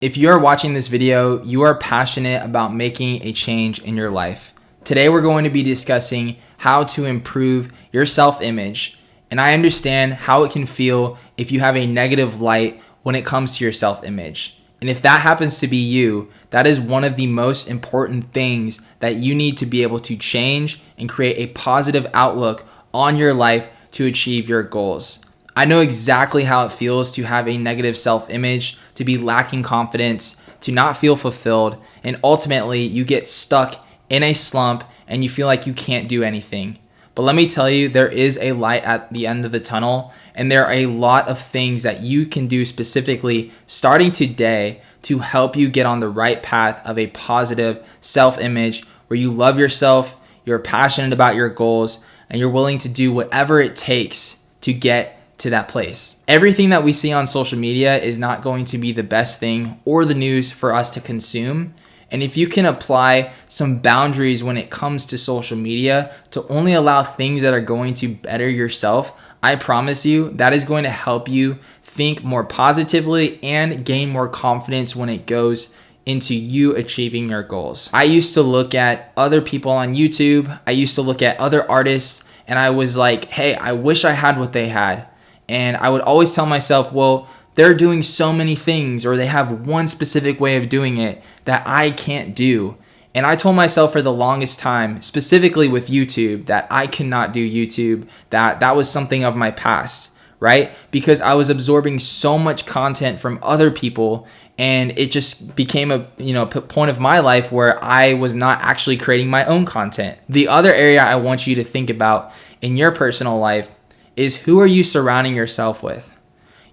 If you are watching this video, you are passionate about making a change in your life. Today, we're going to be discussing how to improve your self-image. And I understand how it can feel if you have a negative light when it comes to your self-image. And if that happens to be you, that is one of the most important things that you need to be able to change and create a positive outlook on your life to achieve your goals. I know exactly how it feels to have a negative self-image, to be lacking confidence, to not feel fulfilled, and ultimately you get stuck in a slump and you feel like you can't do anything. But let me tell you, there is a light at the end of the tunnel, and there are a lot of things that you can do specifically starting today to help you get on the right path of a positive self-image where you love yourself, you're passionate about your goals, and you're willing to do whatever it takes to get to that place. Everything that we see on social media is not going to be the best thing or the news for us to consume. And if you can apply some boundaries when it comes to social media to only allow things that are going to better yourself, I promise you that is going to help you think more positively and gain more confidence when it goes into you achieving your goals. I used to look at other people on YouTube. I used to look at other artists and I was like, hey, I wish I had what they had. And I would always tell myself, well, they're doing so many things, or they have one specific way of doing it that I can't do. And I told myself for the longest time, specifically with YouTube, that I cannot do YouTube, that was something of my past, right? Because I was absorbing so much content from other people, and it just became a point of my life where I was not actually creating my own content. The other area I want you to think about in your personal life is, who are you surrounding yourself with?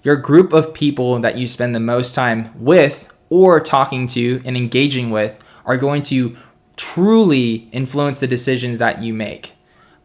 Your group of people that you spend the most time with or talking to and engaging with are going to truly influence the decisions that you make.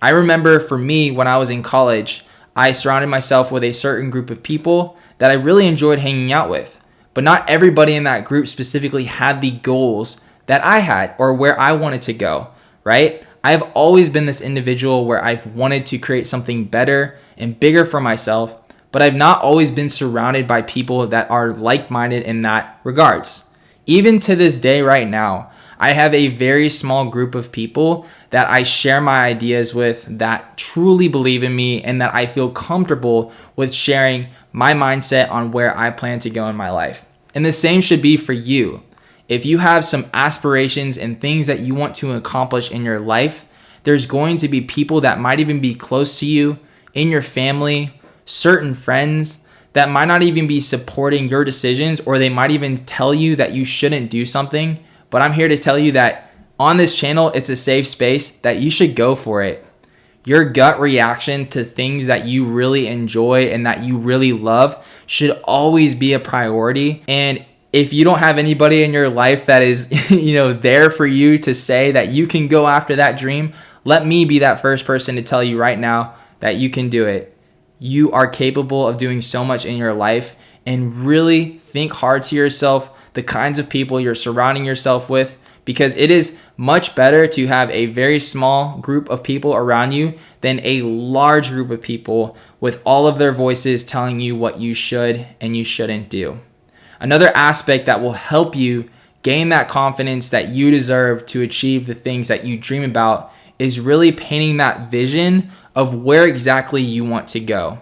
I remember for me, when I was in college, I surrounded myself with a certain group of people that I really enjoyed hanging out with. But not everybody in that group specifically had the goals that I had or where I wanted to go, right? I've always been this individual where I've wanted to create something better and bigger for myself, but I've not always been surrounded by people that are like-minded in that regards. Even to this day right now, I have a very small group of people that I share my ideas with, that truly believe in me and that I feel comfortable with sharing my mindset on where I plan to go in my life. And the same should be for you. If you have some aspirations and things that you want to accomplish in your life, there's going to be people that might even be close to you, in your family, certain friends that might not even be supporting your decisions, or they might even tell you that you shouldn't do something. But I'm here to tell you that on this channel, it's a safe space, that you should go for it. Your gut reaction to things that you really enjoy and that you really love should always be a priority. And if you don't have anybody in your life that is, there for you to say that you can go after that dream, let me be that first person to tell you right now that you can do it. You are capable of doing so much in your life, and really think hard to yourself the kinds of people you're surrounding yourself with, because it is much better to have a very small group of people around you than a large group of people with all of their voices telling you what you should and you shouldn't do. Another aspect that will help you gain that confidence that you deserve to achieve the things that you dream about is really painting that vision of where exactly you want to go.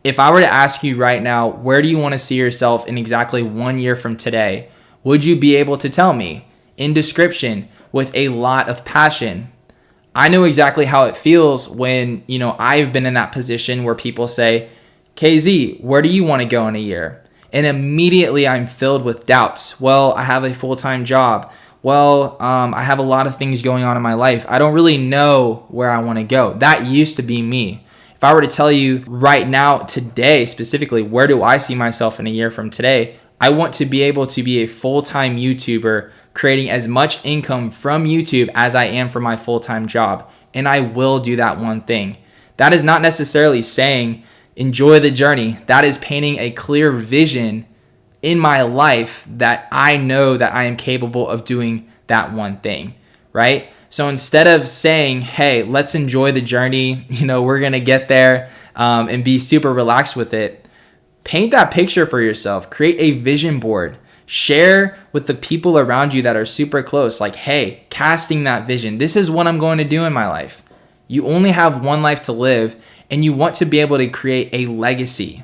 If I were to ask you right now, where do you want to see yourself in exactly 1 year from today? Would you be able to tell me in description with a lot of passion? I know exactly how it feels when, I've been in that position where people say, KZ, where do you want to go in a year? And immediately I'm filled with doubts. Well, I have a full-time job. Well, I have a lot of things going on in my life. I don't really know where I want to go. That used to be me. If I were to tell you right now, today specifically, where do I see myself in a year from today? I want to be able to be a full-time YouTuber, creating as much income from YouTube as I am from my full-time job. And I will do that one thing. That is not necessarily saying enjoy the journey. That is painting a clear vision in my life that I know that I am capable of doing that one thing, right? So instead of saying, hey, let's enjoy the journey, we're going to get there and be super relaxed with it, paint that picture for yourself. Create a vision board. Share with the people around you that are super close, like, hey, casting that vision. This is what I'm going to do in my life. You only have one life to live, and you want to be able to create a legacy.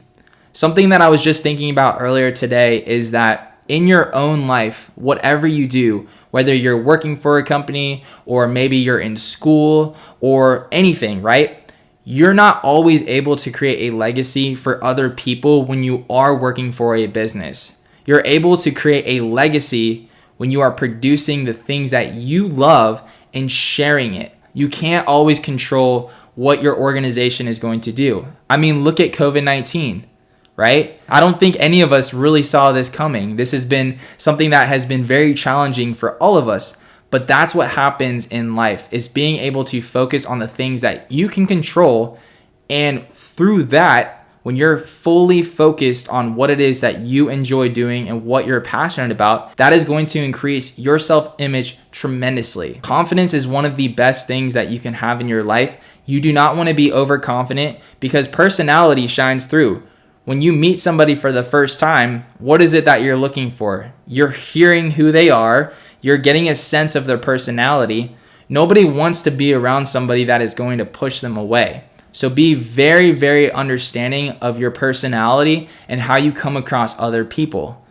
Something that I was just thinking about earlier today is that in your own life, whatever you do, whether you're working for a company or maybe you're in school or anything, right? You're not always able to create a legacy for other people when you are working for a business. You're able to create a legacy when you are producing the things that you love and sharing it. You can't always control what your organization is going to do. I mean, look at COVID-19, right? I don't think any of us really saw this coming. This has been something that has been very challenging for all of us, but that's what happens in life, is being able to focus on the things that you can control. And through that, when you're fully focused on what it is that you enjoy doing and what you're passionate about, that is going to increase your self-image tremendously. Confidence is one of the best things that you can have in your life. You do not want to be overconfident because personality shines through. When you meet somebody for the first time, what is it that you're looking for? You're hearing who they are. You're getting a sense of their personality. Nobody wants to be around somebody that is going to push them away. So be very, very understanding of your personality and how you come across other people.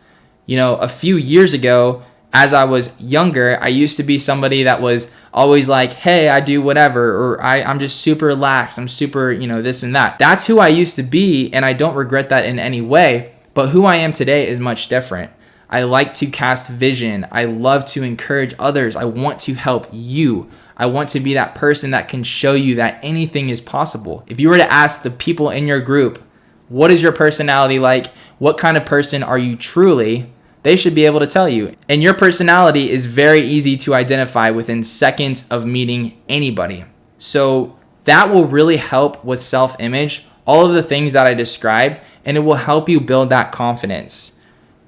You know, a few years ago, as I was younger, I used to be somebody that was always like, hey, I do whatever, or I'm just super lax. I'm super, this and that. That's who I used to be, and I don't regret that in any way. But who I am today is much different. I like to cast vision. I love to encourage others. I want to help you. I want to be that person that can show you that anything is possible. If you were to ask the people in your group, what is your personality like? What kind of person are you truly? They should be able to tell you. And your personality is very easy to identify within seconds of meeting anybody. So that will really help with self-image, all of the things that I described, and it will help you build that confidence.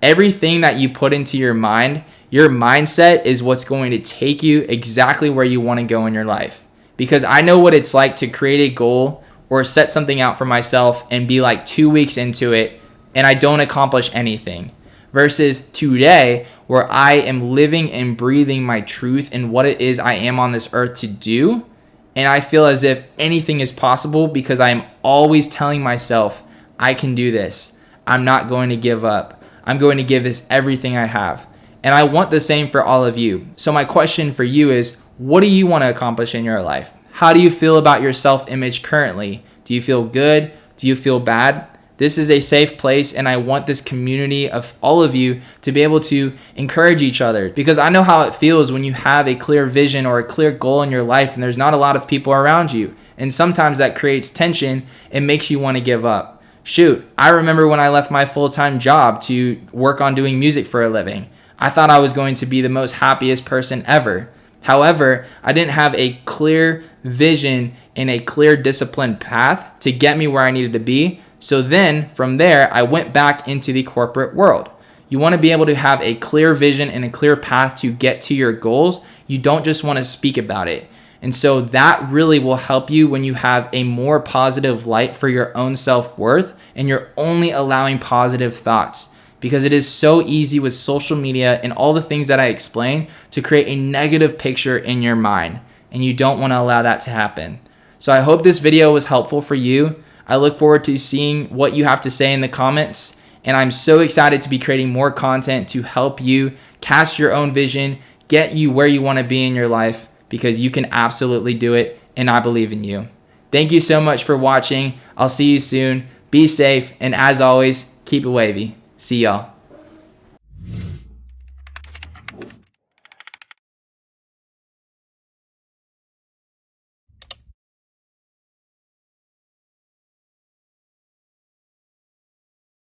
Everything that you put into your mind, your mindset is what's going to take you exactly where you want to go in your life. Because I know what it's like to create a goal or set something out for myself and be like 2 weeks into it and I don't accomplish anything. Versus today, where I am living and breathing my truth and what it is I am on this earth to do. And I feel as if anything is possible because I am always telling myself, I can do this. I'm not going to give up. I'm going to give this everything I have. And I want the same for all of you. So my question for you is, what do you want to accomplish in your life? How do you feel about your self-image currently? Do you feel good? Do you feel bad? This is a safe place, and I want this community of all of you to be able to encourage each other, because I know how it feels when you have a clear vision or a clear goal in your life and there's not a lot of people around you. And sometimes that creates tension and makes you want to give up. Shoot, I remember when I left my full-time job to work on doing music for a living. I thought I was going to be the most happiest person ever. However, I didn't have a clear vision and a clear disciplined path to get me where I needed to be. So then from there, I went back into the corporate world. You want to be able to have a clear vision and a clear path to get to your goals. You don't just want to speak about it. And so that really will help you when you have a more positive light for your own self-worth and you're only allowing positive thoughts. Because it is so easy with social media and all the things that I explained to create a negative picture in your mind. And you don't want to allow that to happen. So I hope this video was helpful for you. I look forward to seeing what you have to say in the comments. And I'm so excited to be creating more content to help you cast your own vision, get you where you want to be in your life, because you can absolutely do it. And I believe in you. Thank you so much for watching. I'll see you soon. Be safe. And as always, keep it wavy. See y'all.